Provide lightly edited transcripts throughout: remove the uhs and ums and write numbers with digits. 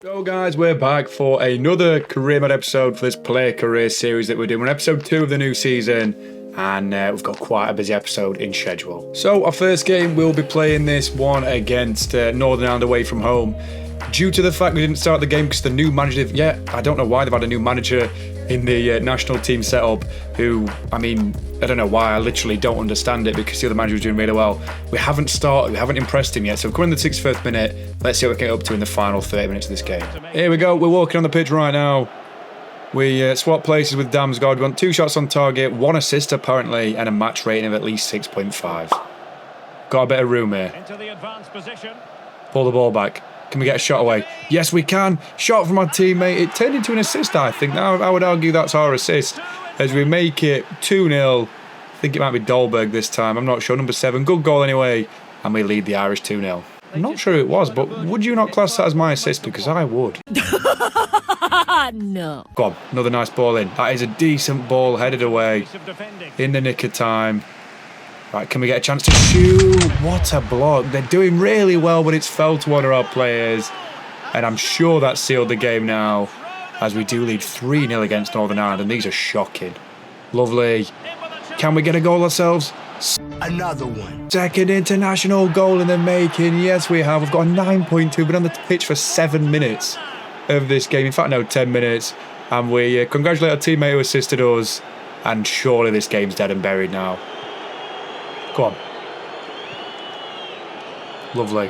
So guys, we're back for another career mode episode for this player career series that we're doing. We're on episode 2 of the new season, and we've got quite a busy episode in schedule. So our first game, we'll be playing this one against Northern Ireland away from home. Due to the fact we didn't start the game because the new manager, I don't know why they've had a new manager in the national team setup who, I don't know why, I literally don't understand it because the other manager was doing really well. We haven't started, we haven't impressed him yet, so we're coming in the 61st minute. Let's see what we get up to in the final 30 minutes of this game. Here we go, we're walking on the pitch right now. We swap places with Damsgaard. We want 2 shots on target, 1 assist apparently, and a match rating of at least 6.5. Got a bit of room here. Pull the ball back. Can we get a shot away? Yes, we can. Shot from our teammate. It turned into an assist, I think. Now, I would argue that's our assist as we make it 2-0. I think it might be Dolberg this time. I'm not sure. Number 7. Good goal anyway. And we lead the Irish 2-0. I'm not sure who it was, but would you not class that as my assist? Because I would. No. Go on. Another nice ball in. That is a decent ball headed away in the nick of time. Right, can we get a chance to shoot? What a block. They're doing really well, but it's fell to one of our players. And I'm sure that sealed the game now, as we do lead 3-0 against Northern Ireland, and these are shocking. Lovely. Can we get a goal ourselves? Another one. Second international goal in the making. Yes, we have. We've got a 9.2, been on the pitch for 7 minutes of this game. In fact, no, 10 minutes. And we congratulate our teammate who assisted us. And surely this game's dead and buried now. Go on. Lovely.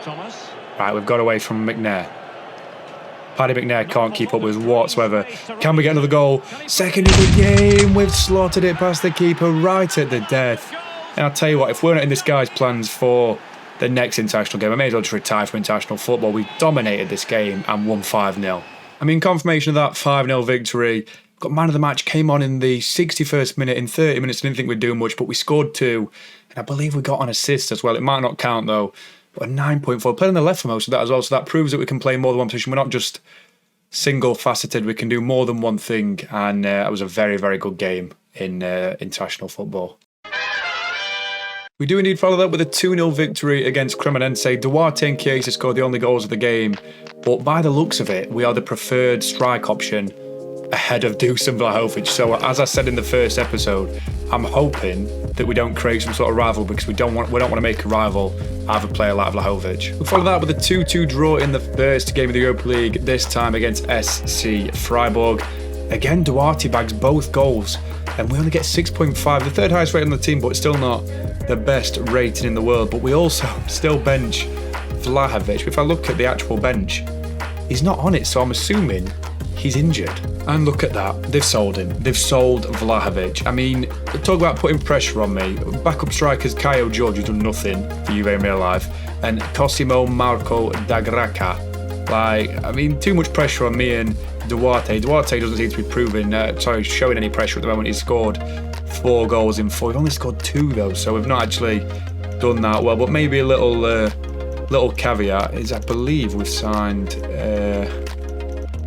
Thomas. Right, we've got away from McNair. Paddy McNair can't keep up with us whatsoever. Can we get another goal? Second of the game. We've slotted it past the keeper right at the death. And I'll tell you what, if we're not in this guy's plans for the next international game, I may as well just retire from international football. We've dominated this game and won 5-0. Confirmation of that 5-0 victory. Got man of the match, came on in the 61st minute. In 30 minutes, I didn't think we'd do much, but we scored 2. And I believe we got an assist as well. It might not count though. But a 9.4. Played on the left for most of that as well, so that proves that we can play more than one position. We're not just single-faceted. We can do more than one thing. And it was a very, very good game in international football. We do indeed follow that with a 2-0 victory against Cremonense. Duarte and Chiesa scored the only goals of the game. But by the looks of it, we are the preferred strike option ahead of Dusan Vlahovic. So as I said in the first episode, I'm hoping that we don't create some sort of rival because we don't want to make a rival out of a player like Vlahovic. We follow that with a 2-2 draw in the first game of the Europa League, this time against SC Freiburg. Again, Duarte bags both goals and we only get 6.5, the third highest rating on the team, but still not the best rating in the world. But we also still bench Vlahovic. If I look at the actual bench, he's not on it, so I'm assuming he's injured. And look at that, they've sold him. They've sold Vlahovic. Talk about putting pressure on me. Backup strikers Caio George, who's done nothing for Juve in real life, and Cosimo Marco Dagraca. Too much pressure on me and Duarte. Duarte doesn't seem to be showing any pressure at the moment. He's scored 4 goals in 4. We've only scored 2 though, so we've not actually done that well. But maybe a little caveat is I believe we've signed...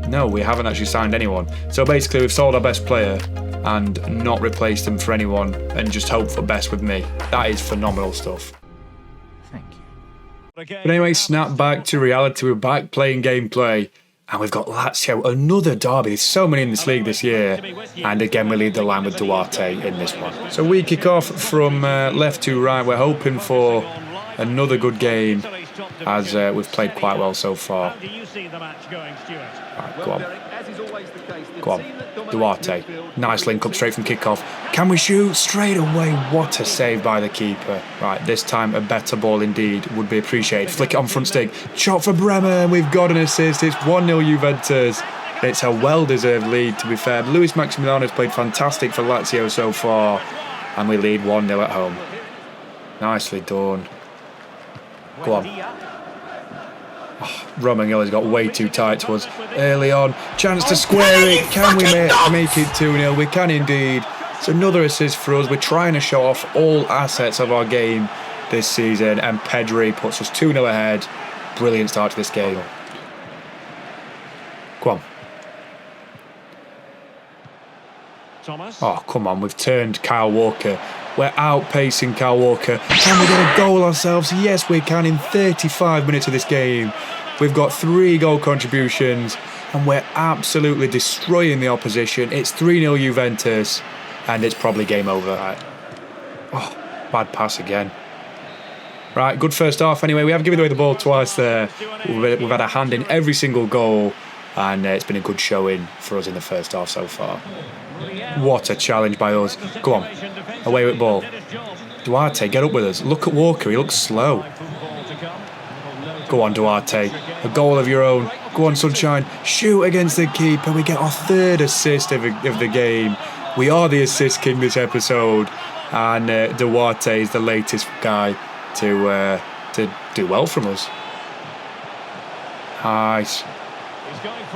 No, we haven't actually signed anyone. So basically we've sold our best player and not replaced him for anyone and just hope for best with me. That is phenomenal stuff. Thank you. But anyway, snap back to reality. We're back playing gameplay. And we've got Lazio, another derby. There's so many in this league this year. And again, we lead the line with Duarte in this one. So we kick off from left to right. We're hoping for another good game as we've played quite well so far. Right, go on. Go on. Duarte. Nice link up straight from kickoff. Can we shoot straight away? What a save by the keeper. Right, this time a better ball indeed would be appreciated. Flick it on front stick. Shot for Bremer. We've got an assist. It's 1-0 Juventus. It's a well-deserved lead, to be fair. Luis Maximiliano has played fantastic for Lazio so far. And we lead 1-0 at home. Nicely done. Go on. Oh, Romagnoli has got way too tight to us early on. Chance to square it. Can we make it 2-0? We can indeed. It's another assist for us. We're trying to show off all assets of our game this season. And Pedri puts us 2-0 ahead. Brilliant start to this game. Go on. Thomas. Oh, come on. We've turned Kyle Walker. We're outpacing Kyle Walker. Can we get a goal ourselves? Yes, we can in 35 minutes of this game. We've got 3 goal contributions and we're absolutely destroying the opposition. It's 3-0 Juventus and it's probably game over. Right. Oh, bad pass again. Right, good first half anyway. We have given away the ball twice there. We've had a hand in every single goal and it's been a good showing for us in the first half so far. What a challenge by us. Go on, away with ball. Duarte, get up with us. Look at Walker, he looks slow. Go on, Duarte, a goal of your own. Go on, Sunshine, shoot against the keeper. We get our 3rd assist of the game. We are the assist king this episode, and Duarte is the latest guy to do well from us. Nice.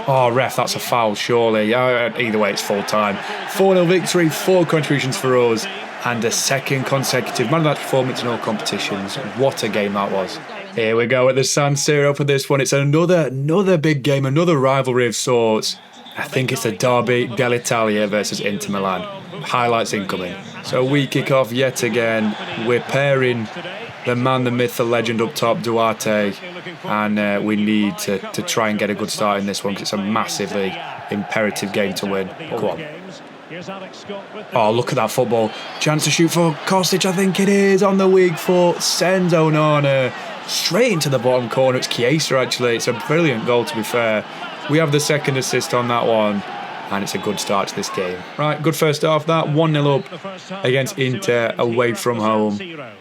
Oh, ref, that's a foul, surely. Either way, it's full time. 4-0 victory, 4 contributions for us, and a 2nd consecutive man of the match performance in all competitions. What a game that was. Here we go at the San Siro for this one. It's another big game, another rivalry of sorts. I think it's the Derby dell'Italia versus Inter Milan. Highlights incoming. So we kick off yet again. We're pairing the man, the myth, the legend up top, Duarte, and we need to try and get a good start in this one because it's a massively imperative game to win. Go on. Oh, look at that football. Chance to shoot for Kostic, I think it is, on the weak foot. Sends Onana straight into the bottom corner. It's Chiesa, actually. It's a brilliant goal, to be fair. We have the 2nd assist on that one, and it's a good start to this game. Right, good first half that. 1-0 up against Inter away from home,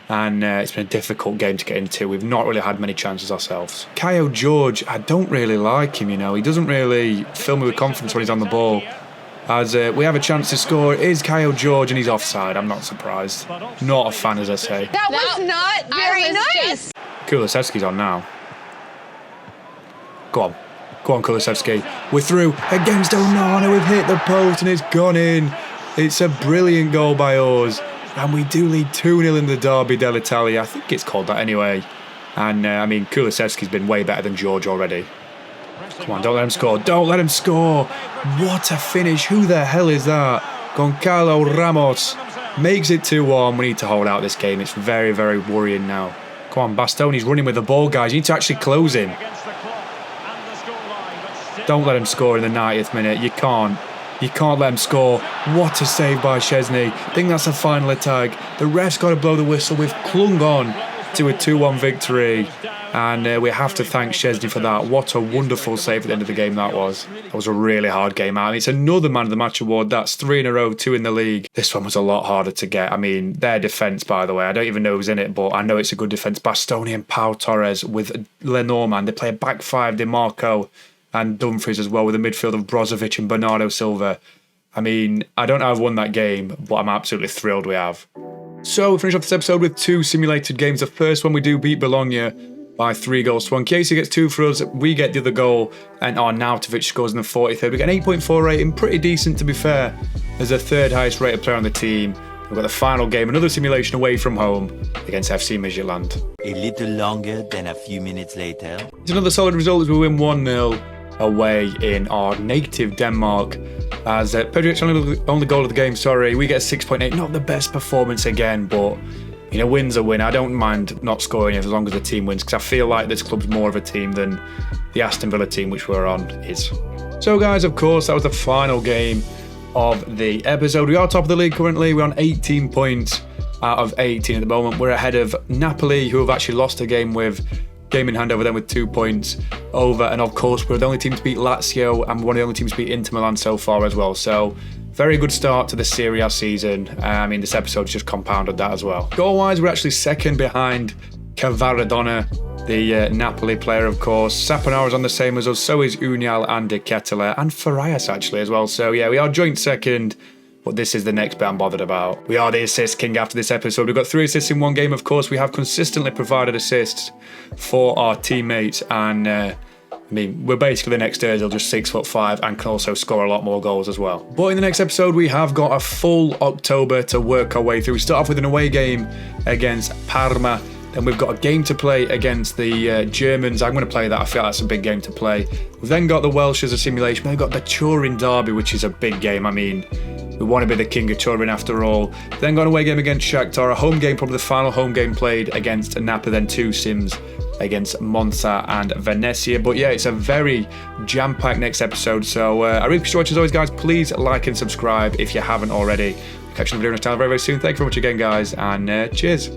and it's been a difficult game to get into. We've not really had many chances ourselves. Caio George, I don't really like him, you know. He doesn't really fill me with confidence when he's on the ball. As we have a chance to score, it is Caio George and he's offside. I'm not surprised. Not a fan, as I say. That was not very nice. Kulusevski's on now. Go on, Kulusevski. We're through against Onana. We've hit the post and it's gone in. It's a brilliant goal by us. And we do lead 2-0 in the Derby dell'Italia. I think it's called that anyway. And, I mean, Kulusevski's been way better than George already. Come on, don't let him score. Don't let him score. What a finish. Who the hell is that? Goncalo Ramos makes it 2-1. We need to hold out this game. It's very, very worrying now. Come on, Bastoni's running with the ball, guys. You need to actually close him. Don't let him score in the 90th minute. You can't. You can't let him score. What a save by Szczesny. I think that's a final attack. The ref's got to blow the whistle. We've clung on to a 2-1 victory. And we have to thank Szczesny for that. What a wonderful save at the end of the game that was. That was a really hard game out. And it's another man of the match award. That's 3 in a row, 2 in the league. This one was a lot harder to get. I mean, their defence, by the way, I don't even know who's in it, but I know it's a good defence. Bastoni and Pau Torres with Lenormand. They play a back 5, DeMarco and Dumfries as well, with a midfield of Brozovic and Bernardo Silva. I mean, I don't know how I've won that game, but I'm absolutely thrilled we have. So we finish off this episode with 2 simulated games. The first one we do beat Bologna by 3-1. Chiesa gets 2 for us, we get the other goal, and Arnautovic scores in the 43rd. We get an 8.4 rating, pretty decent to be fair, as the 3rd highest rated player on the team. We've got the final game, another simulation away from home against FC Midtjylland. A little longer than a few minutes later. It's another solid result as we win 1-0 away in our native Denmark. As Pedric's only goal of the game, we get a 6.8. Not the best performance again, but you know, win's a win. I don't mind not scoring as long as the team wins, because I feel like this club's more of a team than the Aston Villa team which we're on is. So guys, of course, that was the final game of the episode. We are top of the league currently. We're on 18 points out of 18 at the moment. We're ahead of Napoli, who have actually lost a game in hand over them with 2 points over. And of course, we're the only team to beat Lazio and one of the only teams to beat Inter Milan so far as well. So very good start to the Serie A season. I mean, this episode's just compounded that as well. Goal-wise, we're actually 2nd behind Cavaradonna, the Napoli player, of course. Saponara's on the same as us, so is Unial and De Ketelaere, and Farias actually as well. So yeah, we are joint 2nd, but this is the next bit I'm bothered about. We are the assist king after this episode. We've got 3 assists in one game, of course. We have consistently provided assists for our teammates, and I mean, we're basically the next Ozil, just 6'5", and can also score a lot more goals as well. But in the next episode, we have got a full October to work our way through. We start off with an away game against Parma. Then we've got a game to play against the Germans. I'm going to play that. I feel like that's a big game to play. We've then got the Welsh as a simulation. We've got the Turin derby, which is a big game. I mean, we want to be the king of Turin after all. Then got an away game against Shakhtar. A home game, probably the final home game played against Napa. Then 2 sims against Monza and Venezia. But yeah, it's a very jam-packed next episode. So I really appreciate it as always, guys. Please like and subscribe if you haven't already. Catch you in the video next time very, very soon. Thank you very much again, guys, and cheers.